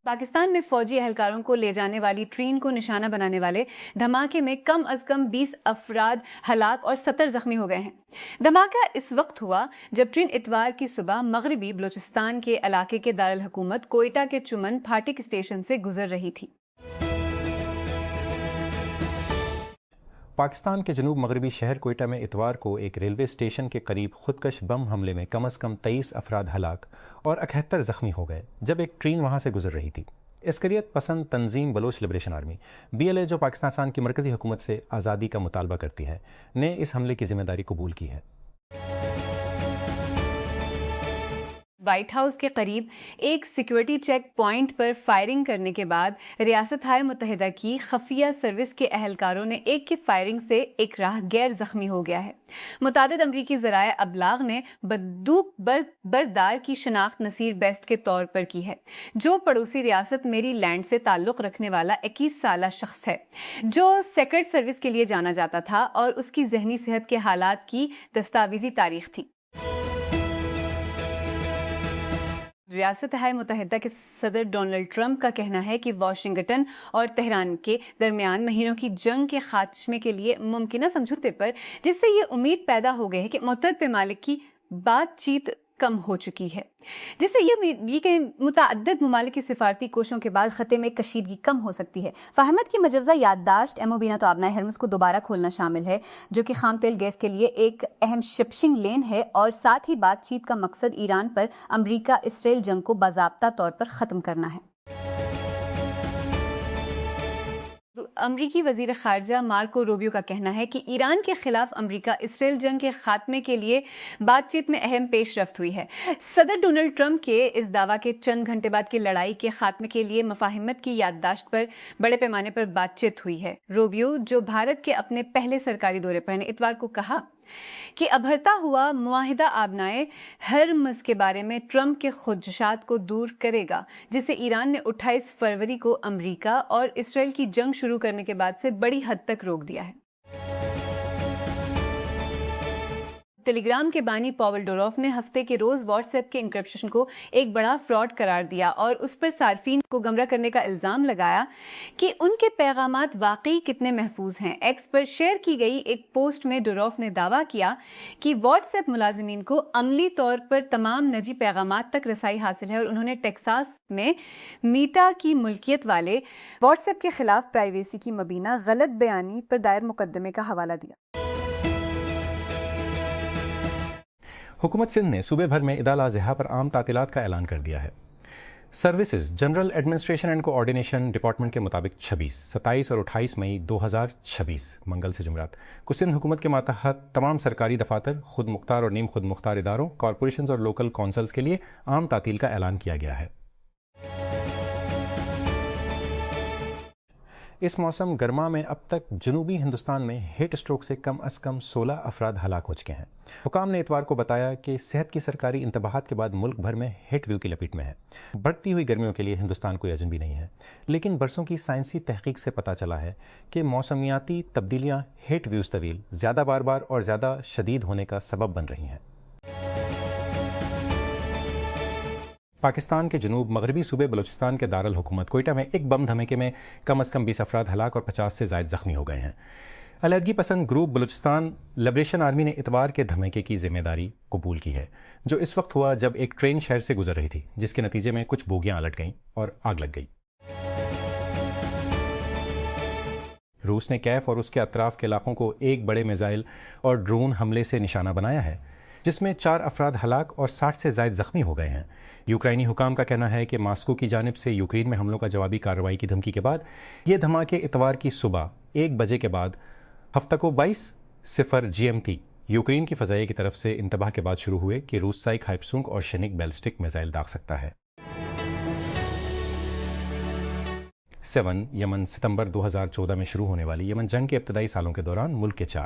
پاکستان میں فوجی اہلکاروں کو لے جانے والی ٹرین کو نشانہ بنانے والے دھماکے میں کم از کم 20 افراد ہلاک اور 70 زخمی ہو گئے ہیں۔ دھماکہ اس وقت ہوا جب ٹرین اتوار کی صبح مغربی بلوچستان کے علاقے کے دارالحکومت کوئٹہ کے چمن پھاٹک اسٹیشن سے گزر رہی تھی۔ پاکستان کے جنوب مغربی شہر کوئٹہ میں اتوار کو ایک ریلوے اسٹیشن کے قریب خودکش بم حملے میں کم از کم 23 افراد ہلاک اور 71 زخمی ہو گئے جب ایک ٹرین وہاں سے گزر رہی تھی۔ عسکریت پسند تنظیم بلوچ لبریشن آرمی BLA جو پاکستان کی مرکزی حکومت سے آزادی کا مطالبہ کرتی ہے نے اس حملے کی ذمہ داری قبول کی ہے۔ وائٹ ہاؤس کے قریب ایک سیکیورٹی چیک پوائنٹ پر فائرنگ کرنے کے بعد ریاستہائے متحدہ کی خفیہ سروس کے اہلکاروں نے ایک کی فائرنگ سے ایک راہ گیر زخمی ہو گیا ہے۔ متعدد امریکی ذرائع ابلاغ نے بندوق بردار کی شناخت نصیر بیسٹ کے طور پر کی ہے، جو پڑوسی ریاست میری لینڈ سے تعلق رکھنے والا 21 سالہ شخص ہے، جو سیکرٹ سروس کے لیے جانا جاتا تھا اور اس کی ذہنی صحت کے حالات کی دستاویزی تاریخ تھی۔ ریاستہائے متحدہ کے صدر ڈونلڈ ٹرمپ کا کہنا ہے کہ واشنگٹن اور تہران کے درمیان مہینوں کی جنگ کے خاتمے کے لیے ممکنہ سمجھوتے پر، جس سے یہ امید پیدا ہو گئی ہے کہ متحد ممالک کی بات چیت کم ہو چکی ہے، جس سے یہ کہ متعدد ممالک کی سفارتی کوششوں کے بعد خطے میں کشیدگی کم ہو سکتی ہے۔ فہمت کی مجوزہ یادداشت MOB تو آبنائے ہرمز کو دوبارہ کھولنا شامل ہے، جو کہ خام تیل گیس کے لیے ایک اہم شپنگ لین ہے، اور ساتھ ہی بات چیت کا مقصد ایران پر امریکہ اسرائیل جنگ کو باضابطہ طور پر ختم کرنا ہے۔ امریکی وزیر خارجہ مارکو روبیو کا کہنا ہے کہ ایران کے خلاف امریکہ اسرائیل جنگ کے خاتمے کے لیے بات چیت میں اہم پیش رفت ہوئی ہے۔ صدر ڈونلڈ ٹرمپ کے اس دعویٰ کے چند گھنٹے بعد کی لڑائی کے خاتمے کے لیے مفاہمت کی یادداشت پر بڑے پیمانے پر بات چیت ہوئی ہے۔ روبیو، جو بھارت کے اپنے پہلے سرکاری دورے پر ہیں، اتوار کو کہا کہ ابھرتا ہوا معاہدہ آبنائے ہرمز کے بارے میں ٹرمپ کے خدشات کو دور کرے گا، جسے ایران نے 28 فروری کو امریکہ اور اسرائیل کی جنگ شروع کرنے کے بعد سے بڑی حد تک روک دیا ہے۔ ٹیلی گرام کے بانی پاول ڈوروف نے ہفتے کے روز واٹس ایپ کے انکرپشن کو ایک بڑا فراڈ قرار دیا اور اس پر صارفین کو گمراہ کرنے کا الزام لگایا کہ ان کے پیغامات واقعی کتنے محفوظ ہیں۔ ایکس پر شیئر کی گئی ایک پوسٹ میں ڈوروف نے دعویٰ کیا کہ واٹس ایپ ملازمین کو عملی طور پر تمام نجی پیغامات تک رسائی حاصل ہے، اور انہوں نے ٹیکساس میں میٹا کی ملکیت والے واٹس ایپ کے خلاف پرائیویسی کی مبینہ غلط بیانی پر دائر مقدمے کا حوالہ دیا۔ حکومت سندھ نے صوبے بھر میں عید الاضحیٰ پر عام تعطیلات کا اعلان کر دیا ہے۔ Services general administration and coordination department کے مطابق 26، 27 اور 28 مئی 2026 منگل سے جمعرات کو سندھ حکومت کے ماتحت تمام سرکاری دفاتر، خود مختار اور نیم خود مختار اداروں، کارپوریشنز اور لوکل کونسلز کے لیے عام تعطیل کا اعلان کیا گیا ہے۔ اس موسم گرما میں اب تک جنوبی ہندوستان میں ہیٹ اسٹروک سے کم از کم 16 افراد ہلاک ہو چکے ہیں۔ حکام نے اتوار کو بتایا کہ صحت کی سرکاری انتباہات کے بعد ملک بھر میں ہیٹ ویو کی لپیٹ میں ہے۔ بڑھتی ہوئی گرمیوں کے لیے ہندوستان کوئی اجنبی نہیں ہے، لیکن برسوں کی سائنسی تحقیق سے پتہ چلا ہے کہ موسمیاتی تبدیلیاں ہیٹ ویوز طویل، زیادہ بار بار اور زیادہ شدید ہونے کا سبب بن رہی ہیں۔ پاکستان کے جنوب مغربی صوبے بلوچستان کے دارالحکومت کوئٹہ میں ایک بم دھماکے میں کم از کم 20 افراد ہلاک اور 50 سے زائد زخمی ہو گئے ہیں۔ علیحدگی پسند گروپ بلوچستان لبریشن آرمی نے اتوار کے دھماکے کی ذمہ داری قبول کی ہے، جو اس وقت ہوا جب ایک ٹرین شہر سے گزر رہی تھی، جس کے نتیجے میں کچھ بوگیاں الٹ گئیں اور آگ لگ گئی۔ روس نے کیف اور اس کے اطراف کے علاقوں کو ایک بڑے میزائل اور ڈرون حملے سے نشانہ بنایا ہے، جس میں 4 افراد ہلاک اور 60 سے زائد زخمی ہو گئے ہیں۔ یوکرائنی حکام کا کہنا ہے کہ ماسکو کی جانب سے یوکرین میں حملوں کا جوابی کارروائی کی دھمکی کے بعد یہ دھماکے اتوار کی صبح 1 بجے کے بعد ہفتہ کو 22:00 GMT یوکرین کی فضائیہ کی طرف سے انتباہ کے بعد شروع ہوئے کہ روس سائک ہائپسونگ اور شینک بیلسٹک میزائل داغ سکتا ہے۔ 7 یمن ستمبر 2014 میں شروع ہونے والی یمن جنگ کے ابتدائی سالوں کے دوران ملک کے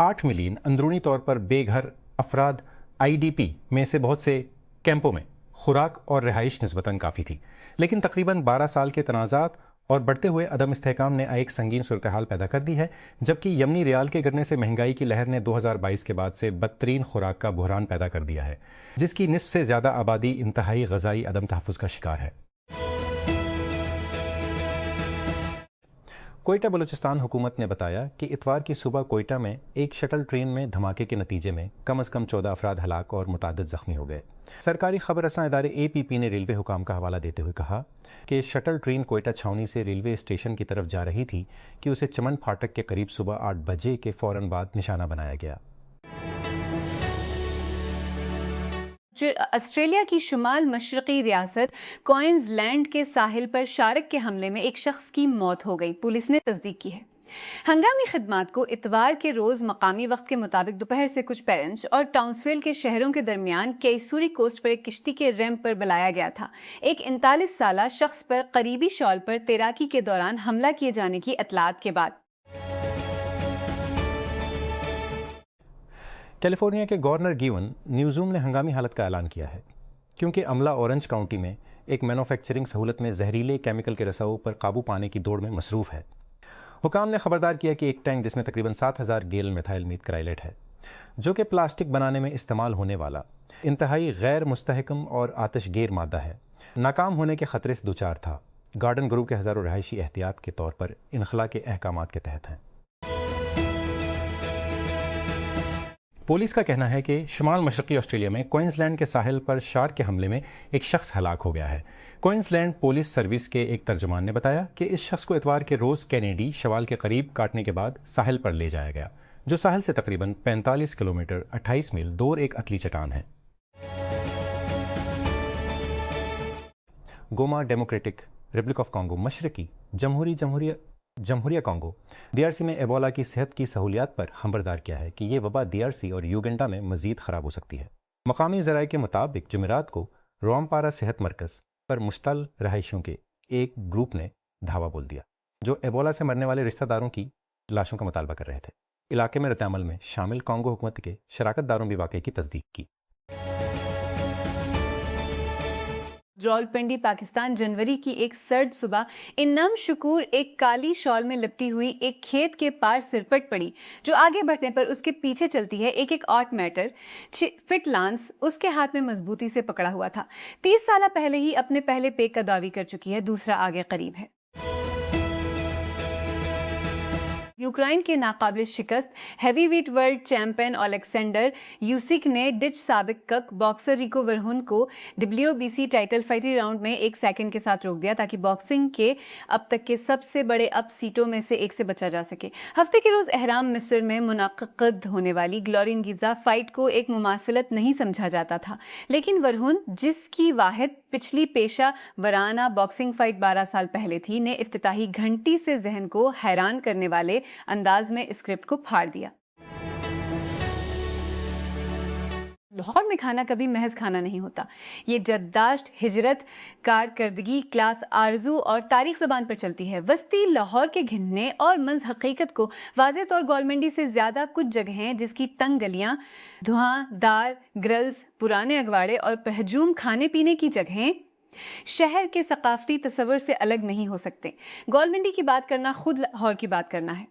8 ملین اندرونی طور پر بے گھر افراد IDP میں سے بہت سے کیمپوں میں خوراک اور رہائش نسبتاً کافی تھی، لیکن تقریباً 12 سال کے تنازعات اور بڑھتے ہوئے عدم استحکام نے ایک سنگین صورتحال پیدا کر دی ہے، جبکہ یمنی ریال کے گرنے سے مہنگائی کی لہر نے 2022 کے بعد سے بدترین خوراک کا بحران پیدا کر دیا ہے، جس کی نصف سے زیادہ آبادی انتہائی غذائی عدم تحفظ کا شکار ہے۔ کوئٹہ بلوچستان حکومت نے بتایا کہ اتوار کی صبح کوئٹہ میں ایک شٹل ٹرین میں دھماکے کے نتیجے میں کم از کم 14 افراد ہلاک اور متعدد زخمی ہو گئے۔ سرکاری خبر رساں ادارے APP نے ریلوے حکام کا حوالہ دیتے ہوئے کہا کہ شٹل ٹرین کوئٹہ چھاؤنی سے ریلوے اسٹیشن کی طرف جا رہی تھی کہ اسے چمن پھاٹک کے قریب صبح 8 بجے کے فوراً بعد نشانہ بنایا گیا۔ آسٹریلیا کی شمال مشرقی ریاست کوئنز لینڈ کے ساحل پر شارک کے حملے میں ایک شخص کی موت ہو گئی، پولیس نے تصدیق کی ہے۔ ہنگامی خدمات کو اتوار کے روز مقامی وقت کے مطابق دوپہر سے کچھ پیرنچ اور ٹاؤنسویل کے شہروں کے درمیان کیسوری کوسٹ پر ایک کشتی کے ریمپ پر بلایا گیا تھا۔ ایک 39 سالہ شخص پر قریبی شال پر تیراکی کے دوران حملہ کیے جانے کی اطلاعات کے بعد کیلیفورنیا کے گورنر گیون نیوزوم نے ہنگامی حالت کا اعلان کیا ہے کیونکہ عملہ اورنج کاؤنٹی میں ایک مینوفیکچرنگ سہولت میں زہریلے کیمیکل کے رساؤ پر قابو پانے کی دوڑ میں مصروف ہے۔ حکام نے خبردار کیا کہ ایک ٹینک جس میں تقریباً 7000 گیلن میتھائل میتھکرائلیٹ ہے، جو کہ پلاسٹک بنانے میں استعمال ہونے والا انتہائی غیر مستحکم اور آتش گیر مادہ ہے، ناکام ہونے کے خطرے سے دوچار تھا۔ گارڈن گروپ کے ہزاروں رہائشی احتیاط کے طور پر انخلا کے احکامات کے تحت ہیں۔ پولیس کا کہنا ہے کہ شمال مشرقی آسٹریلیا میں کوئنز لینڈ کے ساحل پر شارک کے حملے میں ایک شخص ہلاک ہو گیا ہے۔ کوئنز لینڈ پولیس سروس کے ایک ترجمان نے بتایا کہ اس شخص کو اتوار کے روز کینیڈی شوال کے قریب کاٹنے کے بعد ساحل پر لے جایا گیا، جو ساحل سے تقریباً 45 کلومیٹر 28 میل دور ایک اتلی چٹان ہے۔ گوما ڈیموکریٹک ریپبلک آف کانگو مشرقی جمہوریہ کانگو DRC میں ایبولا کی صحت کی سہولیات پر خبردار کیا ہے کہ یہ وبا DRC اور یوگنڈا میں مزید خراب ہو سکتی ہے۔ مقامی ذرائع کے مطابق جمعرات کو روامپارا صحت مرکز پر مشتعل رہائشیوں کے ایک گروپ نے دھاوا بول دیا، جو ایبولا سے مرنے والے رشتہ داروں کی لاشوں کا مطالبہ کر رہے تھے۔ علاقے میں رد عمل میں شامل کانگو حکومت کے شراکت داروں بھی واقعے کی تصدیق کی۔ راولپنڈی پاکستان جنوری کی ایک سرد صبح انم شکور ایک کالی شال میں لپٹی ہوئی ایک کھیت کے پار سرپٹ پڑی، جو آگے بڑھنے پر اس کے پیچھے چلتی ہے۔ ایک آٹ میٹر 6 فٹ لانس اس کے ہاتھ میں مضبوطی سے پکڑا ہوا تھا۔ 30 سالہ پہلے ہی اپنے پہلے پیک کا دعوی کر چکی ہے، دوسرا آگے قریب ہے۔ یوکرائن کے ناقابل شکست ہیوی ویٹ ورلڈ چیمپئن الیکسینڈر یوسک نے ڈچ سابق کک باکسر ریکو ورہون کو WBC ٹائٹل فائٹری راؤنڈ میں 1 سیکنڈ کے ساتھ روک دیا تاکہ باکسنگ کے اب تک کے سب سے بڑے اپ سیٹوں میں سے ایک سے بچا جا سکے۔ ہفتے کے روز اہرام مصر میں منعقد ہونے والی گلورین گیزا فائٹ کو ایک مماثلت نہیں سمجھا جاتا تھا، لیکن ورہون، جس کی واحد پچھلی پیشہ ورانہ باکسنگ فائٹ 12 سال پہلے تھی، نے افتتاحی گھنٹی سے ذہن کو حیران کرنے والے انداز میں اسکرپٹ کو پھاڑ دیا۔ لاہور میں کھانا کبھی محض کھانا نہیں ہوتا، یہ جداشت، ہجرت، کارکردگی، کلاس، آرزو اور تاریخ زبان پر چلتی ہے۔ وسطی لاہور کے گھننے اور منز حقیقت کو واضح طور گولمنڈی سے زیادہ کچھ جگہیں جس کی تنگ گلیاں، دھواں دار گرلز، پرانے اگواڑے اور پرہجوم کھانے پینے کی جگہیں شہر کے ثقافتی تصور سے الگ نہیں ہو سکتے۔ گولمنڈی کی بات کرنا خود لاہور کی بات کرنا ہے،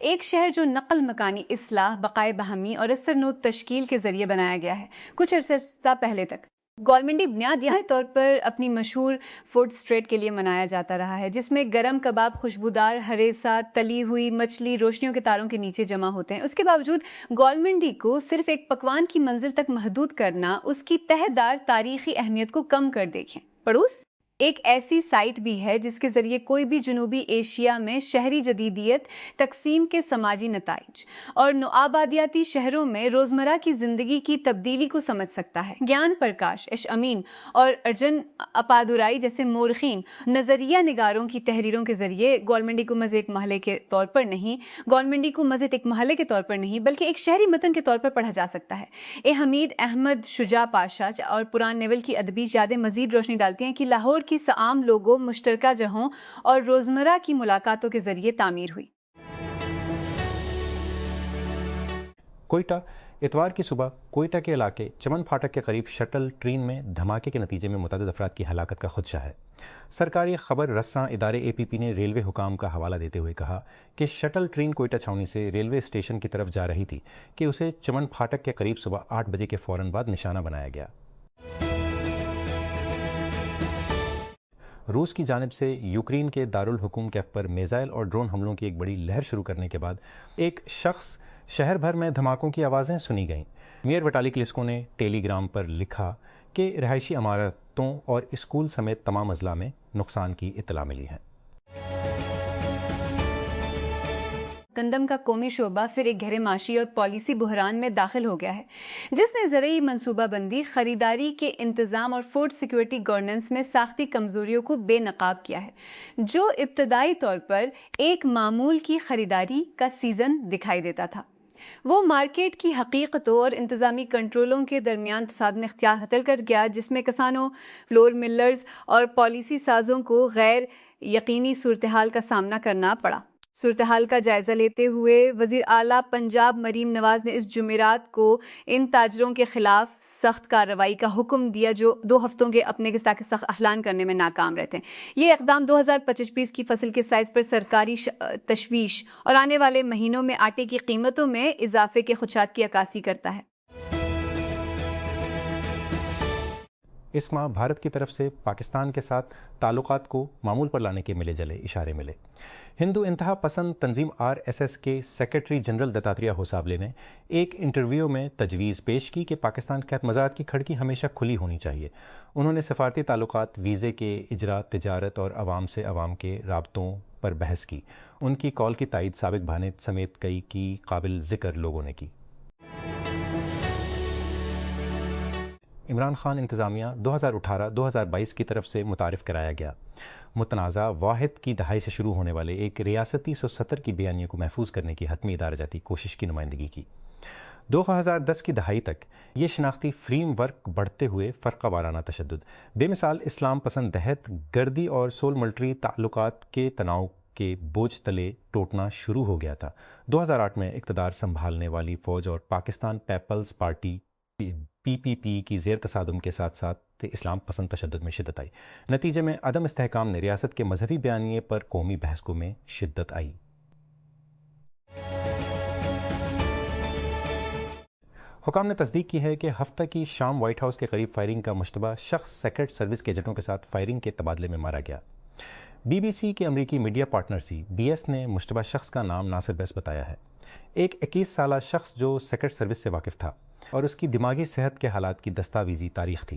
ایک شہر جو نقل مکانی اصلاح، بقائے باہمی اور اثر نود تشکیل کے ذریعے بنایا گیا ہے۔ کچھ عرصہ پہلے تک گولمنڈی بنیادی طور پر اپنی مشہور فوڈ اسٹریٹ کے لیے منایا جاتا رہا ہے، جس میں گرم کباب، خوشبودار ہریسہ، تلی ہوئی مچھلی روشنیوں کے تاروں کے نیچے جمع ہوتے ہیں۔ اس کے باوجود گولمنڈی کو صرف ایک پکوان کی منزل تک محدود کرنا اس کی تہہ دار تاریخی اہمیت کو کم کر دیکھیں۔ پڑوس ایک ایسی سائٹ بھی ہے جس کے ذریعے کوئی بھی جنوبی ایشیا میں شہری جدیدیت، تقسیم کے سماجی نتائج اور نوآبادیاتی شہروں میں روزمرہ کی زندگی کی تبدیلی کو سمجھ سکتا ہے۔ گیان پرکاش، اش امین اور ارجن اپادورائی جیسے مورخین، نظریہ نگاروں کی تحریروں کے ذریعے گولمنڈی کو محض ایک محلے کے طور پر نہیں بلکہ ایک شہری متن کے طور پر پڑھا جا سکتا ہے۔ حمید احمد شجاع پاشا اور پران نیول کی ادبی یادیں مزید روشنی ڈالتی ہیں کہ لاہور کی عام لوگوں، مشترکہ جہوں اور روزمرہ کی ملاقاتوں کے ذریعے تعمیر ہوئی۔ کوئٹہ اتوار کی صبح کوئٹہ کے علاقے چمن پھاٹک کے قریب شٹل ٹرین میں دھماکے کے نتیجے میں متعدد افراد کی ہلاکت کا خدشہ ہے۔ سرکاری خبر رساں ادارے APP نے ریلوے حکام کا حوالہ دیتے ہوئے کہا کہ شٹل ٹرین کوئٹہ چھاؤنی سے ریلوے اسٹیشن کی طرف جا رہی تھی کہ اسے چمن پھاٹک کے قریب صبح 8 بجے کے فوراً بعد نشانہ بنایا گیا۔ روس کی جانب سے یوکرین کے دارالحکوم کیف پر میزائل اور ڈرون حملوں کی ایک بڑی لہر شروع کرنے کے بعد ایک شخص شہر بھر میں دھماکوں کی آوازیں سنی گئیں۔ میئر وٹالی کلسکو نے ٹیلی گرام پر لکھا کہ رہائشی عمارتوں اور اسکول سمیت تمام اضلاع میں نقصان کی اطلاع ملی ہے۔ گندم کا قومی شعبہ پھر ایک گہرے معاشی اور پالیسی بحران میں داخل ہو گیا ہے، جس نے زرعی منصوبہ بندی، خریداری کے انتظام اور فوڈ سیکیورٹی گورننس میں ساختی کمزوریوں کو بے نقاب کیا ہے، جو ابتدائی طور پر ایک معمول کی خریداری کا سیزن دکھائی دیتا تھا۔ وہ مارکیٹ کی حقیقتوں اور انتظامی کنٹرولوں کے درمیان تصادم اختیار حاصل کر گیا، جس میں کسانوں، فلور ملرز اور پالیسی سازوں کو غیر یقینی صورتحال کا سامنا کرنا پڑا۔ صورتحال کا جائزہ لیتے ہوئے وزیر اعلیٰ پنجاب مریم نواز نے اس جمعرات کو ان تاجروں کے خلاف سخت کارروائی کا حکم دیا جو 2 ہفتوں کے اپنے سخت اعلان کرنے میں ناکام رہتے ہیں۔ یہ اقدام 2025 کی فصل کے سائز پر سرکاری تشویش اور آنے والے مہینوں میں آٹے کی قیمتوں میں اضافے کے خدشات کی عکاسی کرتا ہے۔ اس ماہ بھارت کی طرف سے پاکستان کے ساتھ تعلقات کو معمول پر لانے کے ملے جلے اشارے ملے۔ ہندو انتہا پسند تنظیم RSS کے سیکرٹری جنرل دتاتریہ ہوسابلے نے ایک انٹرویو میں تجویز پیش کی کہ پاکستان کے تحت مزارات کی کھڑکی ہمیشہ کھلی ہونی چاہیے۔ انہوں نے سفارتی تعلقات، ویزے کے اجرا، تجارت اور عوام سے عوام کے رابطوں پر بحث کی۔ ان کی کال کی تائید سابق بھانت سمیت کئی کی قابل ذکر لوگوں نے کی۔ عمران خان انتظامیہ 2018-2022 کی طرف سے متعارف کرایا گیا متنازع واحد کی دہائی سے شروع ہونے والے ایک ریاستی 170 کی بیانیے کو محفوظ کرنے کی حتمی ادارہ جاتی کوشش کی نمائندگی کی۔ 2010 کی دہائی تک یہ شناختی فریم ورک بڑھتے ہوئے فرقہ وارانہ تشدد، بے مثال اسلام پسند دہشت گردی اور سول ملٹری تعلقات کے تناؤ کے بوجھ تلے ٹوٹنا شروع ہو گیا تھا۔ 2008 میں اقتدار سنبھالنے والی فوج اور پاکستان پیپلز پارٹی PPP کی زیر تصادم کے ساتھ ساتھ اسلام پسند تشدد میں شدت آئی۔ نتیجے میں عدم استحکام نے ریاست کے مذہبی بیانیے پر قومی بحث کو میں شدت آئی۔ حکام نے تصدیق کی ہے کہ ہفتہ کی شام وائٹ ہاؤس کے قریب فائرنگ کا مشتبہ شخص سیکرٹ سروس کے ایجنٹوں کے ساتھ فائرنگ کے تبادلے میں مارا گیا۔ BBC کے امریکی میڈیا پارٹنر CBS نے مشتبہ شخص کا نام ناصر بیس بتایا ہے، ایک 21 سالہ شخص جو سیکرٹ سروس سے واقف تھا اور اس کی دماغی صحت کے حالات کی دستاویزی تاریخ تھی۔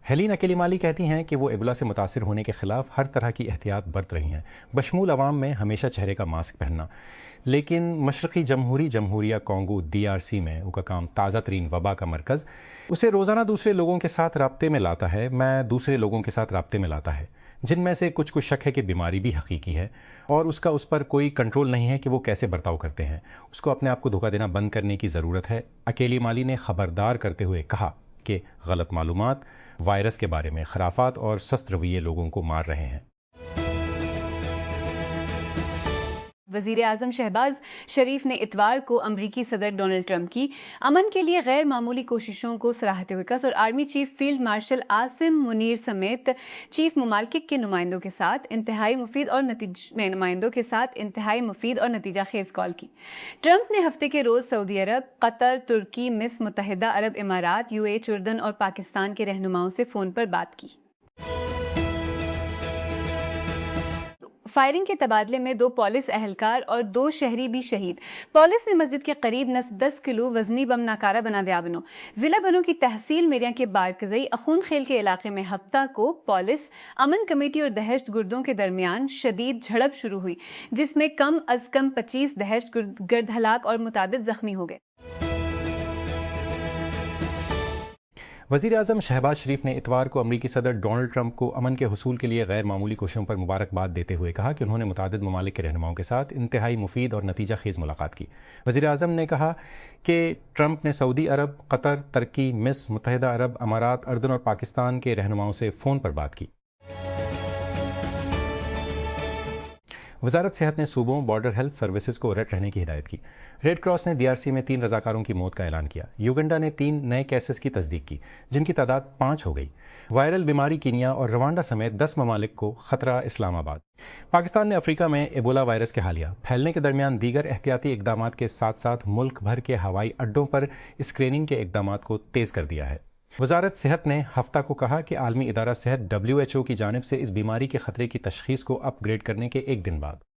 ہیلین اکیلی مالی کہتی ہیں کہ وہ ایبولا سے متاثر ہونے کے خلاف ہر طرح کی احتیاط برت رہی ہیں، بشمول عوام میں ہمیشہ چہرے کا ماسک پہننا، لیکن مشرقی جمہوریہ کانگو DRC میں کا کام تازہ ترین وبا کا مرکز اسے روزانہ دوسرے لوگوں کے ساتھ رابطے میں لاتا ہے، دوسرے لوگوں کے ساتھ رابطے میں لاتا ہے جن میں سے کچھ کو شک ہے کہ بیماری بھی حقیقی ہے اور اس پر کوئی کنٹرول نہیں ہے کہ وہ کیسے برتاؤ کرتے ہیں۔ اس کو اپنے آپ کو دھوکہ دینا بند کرنے کی ضرورت ہے۔ اکیلی مالی نے خبردار کرتے ہوئے کہا کہ غلط معلومات، وائرس کے بارے میں خرافات اور سست رویے لوگوں کو مار رہے ہیں۔ وزیر اعظم شہباز شریف نے اتوار کو امریکی صدر ڈونلڈ ٹرمپ کی امن کے لیے غیر معمولی کوششوں کو سراہتے ہوئے کہا اور army chief field marshal Asim Munir سمیت چیف ممالک کے نمائندوں کے ساتھ انتہائی مفید اور نتیجہ خیز کال کی۔ ٹرمپ نے ہفتے کے روز سعودی عرب، قطر، ترکی، مصر، متحدہ عرب امارات، UAE، جردن اور پاکستان کے رہنماؤں سے فون پر بات کی۔ فائرنگ کے تبادلے میں 2 پولیس اہلکار اور 2 شہری بھی شہید۔ پولیس نے مسجد کے قریب نصب 10 کلو وزنی بم ناکارہ بنا دیا بنو۔ ضلع بنو کی تحصیل میریاں کے بارکزئی اخون خیل کے علاقے میں ہفتہ کو پولیس امن کمیٹی اور دہشت گردوں کے درمیان شدید جھڑپ شروع ہوئی، جس میں کم از کم 25 دہشت گرد ہلاک اور متعدد زخمی ہو گئے۔ وزیر اعظم شہباز شریف نے اتوار کو امریکی صدر ڈونلڈ ٹرمپ کو امن کے حصول کے لیے غیر معمولی کوششوں پر مبارکباد دیتے ہوئے کہا کہ انہوں نے متعدد ممالک کے رہنماؤں کے ساتھ انتہائی مفید اور نتیجہ خیز ملاقات کی۔ وزیر اعظم نے کہا کہ ٹرمپ نے سعودی عرب، قطر، ترکی، مصر، متحدہ عرب امارات، اردن اور پاکستان کے رہنماؤں سے فون پر بات کی۔ وزارت صحت نے صوبوں بارڈر ہیلتھ سروسز کو الرٹ رہنے کی ہدایت کی۔ ریڈ کراس نے DRC میں 3 رضاکاروں کی موت کا اعلان کیا۔ یوگنڈا نے 3 نئے کیسز کی تصدیق کی، جن کی تعداد 5 ہو گئی۔ وائرل بیماری کینیا اور روانڈا سمیت 10 ممالک کو خطرہ اسلام آباد۔ پاکستان نے افریقہ میں ایبولا وائرس کے حالیہ پھیلنے کے درمیان دیگر احتیاطی اقدامات کے ساتھ ساتھ ملک بھر کے ہوائی اڈوں پر اسکریننگ کے اقدامات کو تیز کر دیا ہے۔ وزارت صحت نے ہفتہ کو کہا کہ عالمی ادارہ صحت WHO کی جانب سے اس بیماری کے خطرے کی تشخیص کو اپ گریڈ کرنے کے ایک دن بعد